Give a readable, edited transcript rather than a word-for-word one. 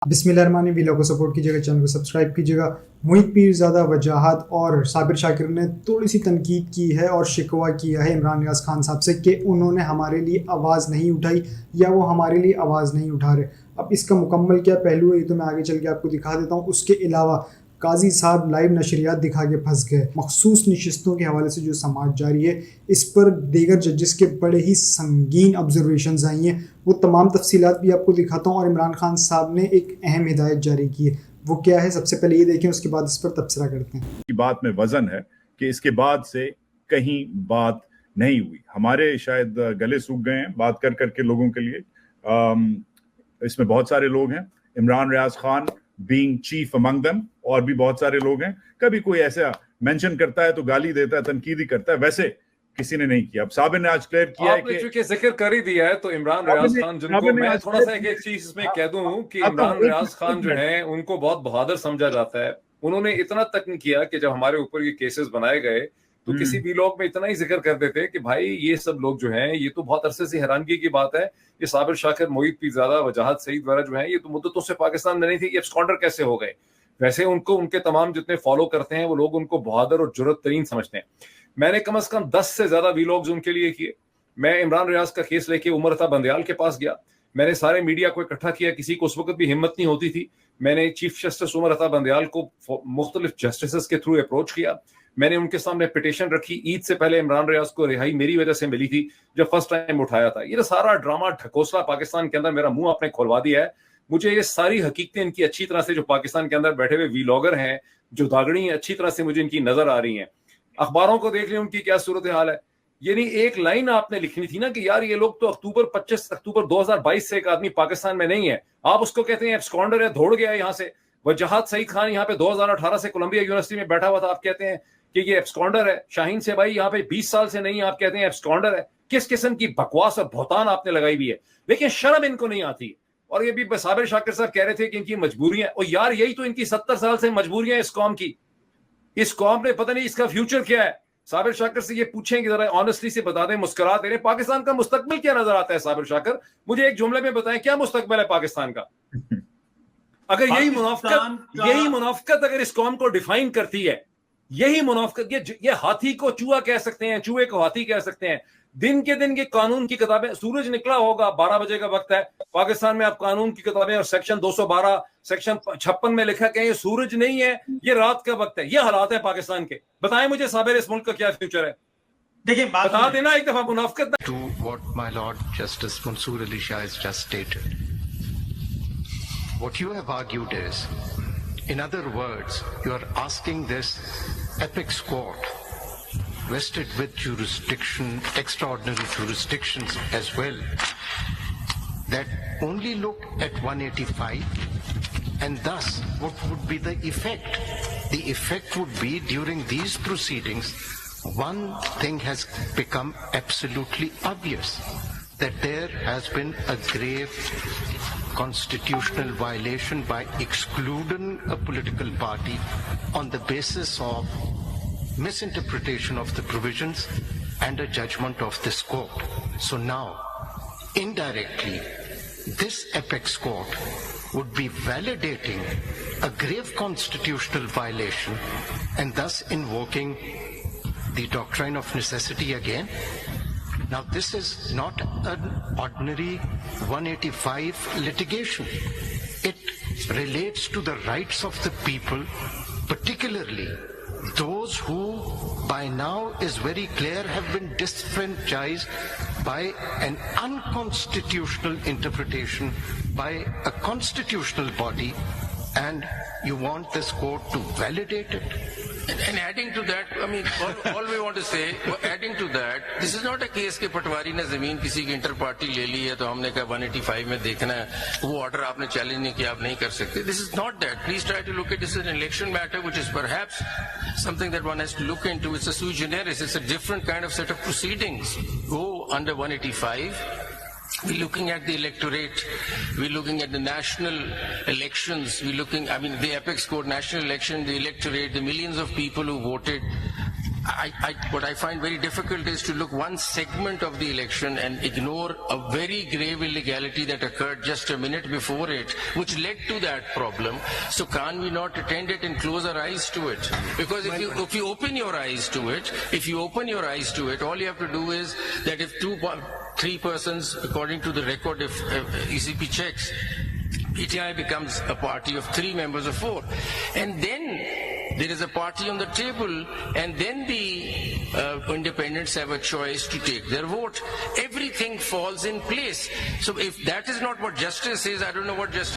بسم اللہ الرحمن الرحیم. ویلو کو سپورٹ کیجیے گا, چینل کو سبسکرائب کیجیے گا. محیط پیرزادہ وجاہت اور صابر شاکر نے تھوڑی سی تنقید کی ہے اور شکوہ کیا ہے عمران ریاض خان صاحب سے کہ انہوں نے ہمارے لیے آواز نہیں اٹھائی یا وہ ہمارے لیے آواز نہیں اٹھا رہے. اب اس کا مکمل کیا پہلو ہے یہ تو میں آگے چل کے آپ کو دکھا دیتا ہوں. اس کے علاوہ قاضی صاحب لائیو نشریات دکھا کے پھنس گئے. مخصوص نشستوں کے حوالے سے جو سماعت جاری ہے اس پر دیگر ججز کے بڑے ہی سنگین آبزرویشنز آئی ہیں. وہ تمام تفصیلات بھی آپ کو دکھاتا ہوں. اور عمران خان صاحب نے ایک اہم ہدایت جاری کی ہے, وہ کیا ہے سب سے پہلے یہ دیکھیں, اس کے بعد اس پر تبصرہ کرتے ہیں. کی بات میں وزن ہے کہ اس کے بعد سے کہیں بات نہیں ہوئی. ہمارے شاید گلے سوکھ گئے ہیں بات کر کے لوگوں کے لیے. اس میں بہت سارے لوگ ہیں, عمران ریاض Khan being chief among them, اور بھی بہت سارے لوگ ہیں. کبھی کوئی ایسا مینشن کرتا ہے تو گالی دیتا ہے, تنقید ہی کرتا ہے, ویسے کسی نے نہیں کیا. اب صابر نے آج کلیئر کیا ہے کہ چونکہ ذکر کر ہی دیا ہے تو عمران ریاض خان, جن کو میں تھوڑا سا ایک چیز اس میں کہہ دوں کہ عمران ریاض خان جو ہیں ان کو بہت بہادر سمجھا جاتا ہے. انہوں نے اتنا تک نہیں کیا کہ جب ہمارے اوپر یہ کیسز بنائے گئے تو کسی بھی لوگ میں اتنا ہی ذکر کر دیتے کہ بھائی یہ سب لوگ جو ہیں, یہ تو بہت عرصے سے حیرانگی کی بات ہے, یہ صابر شاکر, محیط پیرزادہ, وجاہت سعید وغیرہ جو ہیں یہ تو مدتوں سے پاکستان میں نہیں تھی, یہ ایبسکانڈر کیسے ہو گئے. ویسے ان کو ان کے تمام جتنے فالو کرتے ہیں وہ لوگ ان کو بہادر اور جرأت ترین سمجھتے ہیں. میں نے کم از کم 10 سے زیادہ ویلاگز ان کے لیے کیے. میں عمران ریاض کا کیس لے کے عمر عطا بندیال کے پاس گیا, میں نے سارے میڈیا کو اکٹھا کیا, کسی کو اس وقت بھی ہمت نہیں ہوتی تھی. میں نے چیف جسٹس عمر عطا بندیال کو مختلف جسٹسز کے تھرو اپروچ کیا. میں نے ان کے سامنے پٹیشن رکھی. عید سے پہلے عمران ریاض کو رہائی میری وجہ سے ملی تھی جب فرسٹ ٹائم اٹھایا تھا. یہ سارا ڈرامہ ڈھکوسلا پاکستان کے اندر میرا منہ آپ نے کھولوا دیا ہے. مجھے یہ ساری حقیقتیں ان کی اچھی طرح سے جو پاکستان کے اندر بیٹھے ہوئے ویلاگر ہیں, جو داغڑی ہیں, اچھی طرح سے مجھے ان کی نظر آ رہی ہیں. اخباروں کو دیکھ لیں ان کی کیا صورتحال ہے. یعنی ایک لائن آپ نے لکھنی تھی نا کہ یار یہ لوگ تو 25 اکتوبر 2022 سے ایک آدمی پاکستان میں نہیں ہے, آپ اس کو کہتے ہیں ایبسکانڈر ہے, دوڑ گیا یہاں سے. وجاہت سعید خان یہاں پہ 2018 سے کولمبیا یونیورسٹی میں بیٹھا ہوا تھا, آپ کہتے ہیں کہ یہ ایبسکانڈر ہے. شاہین سے بھائی یہاں پہ 20 سال سے نہیں, آپ کہتے ہیں ایبسکانڈر ہے. کس قسم کی بکواس اور بہتان آپ نے لگائی ہوئی ہے, لیکن شرم ان کو نہیں آتی. اور یہ بھی صابر شاکر صاحب کہہ رہے تھے کہ ان کی مجبوریاں, اور یار یہی تو ان کی 70 سال سے مجبوریاں اس قوم کی. اس قوم نے پتہ نہیں اس کا فیوچر کیا ہے. صابر شاکر سے یہ پوچھیں کہ ذرا آنیسٹلی سے بتا دیں, مسکرا دے رہے, پاکستان کا مستقبل کیا نظر آتا ہے صابر شاکر؟ مجھے ایک جملے میں بتائیں کیا مستقبل ہے پاکستان کا؟ اگر یہی منافقت اگر اس قوم کو ڈیفائن کرتی ہے, یہی منافقت, یہ ہاتھی کو چوہا کہہ سکتے ہیں, چوہے کو ہاتھی کہہ سکتے ہیں. دن کے دن یہ قانون کی کتابیں, سورج نکلا ہوگا 12 بجے کا وقت ہے پاکستان میں, اب قانون کی کتابیں اور سیکشن 212 سیکشن 56 میں لکھا کہ یہ سورج نہیں ہے, یہ رات کا وقت ہے. یہ حالات ہے پاکستان کے. بتائیں مجھے صابر اس ملک کا کیا فیوچر ہے؟ دیکھیں بتا دینا ایک دفعہ منافقت. To what my Lord Justice Mansoor Ali Shah has just stated. What you have argued is, in other words, you are asking this apex court vested with jurisdiction, extraordinary jurisdictions as well, that only look at 185, and thus what would be the effect? The effect would be during these proceedings, one thing has become absolutely obvious, that there has been a grave constitutional violation by excluding a political party on the basis of misinterpretation of the provisions and a judgment of this court. So now, indirectly, this apex court would be validating a grave constitutional violation and thus invoking the doctrine of necessity again. Now, this is not an ordinary 185 litigation. It relates to the rights of the people, particularly those who by now is very clear have been disfranchised by an unconstitutional interpretation by a constitutional body, and you want this court to validate it. And adding to that, I mean, all we want to say, adding to that, this is not a case کہ پٹواری نے زمین کسی کی inter party لے لی ہے تو ہم نے کہا 185 میں دیکھنا ہے, وہ آرڈر آپ نے چیلنج نہیں کیا, آپ نہیں کر سکتے. This is not that. Please try to look at this as an election matter, which is perhaps something that one has to look into. It's a sui generis. It's a different kind of set of proceedings. Go under 185. We're looking at the electorate, we're looking at the national elections, the apex court national election, the electorate, the millions of people who voted. what I find very difficult is to look one segment of the election and ignore a very grave illegality that occurred just a minute before it, which led to that problem. So can we not attend it and close our eyes to it? Because if you open your eyes to it, all you have to do is that if 3 persons, according to the record, if ECP checks, PTI becomes a party of 3 members of 4, and then there is a party on the table, and then the independents have a choice to take their vote. Everything falls in place. So if that is not what justice is, I don't know what justice.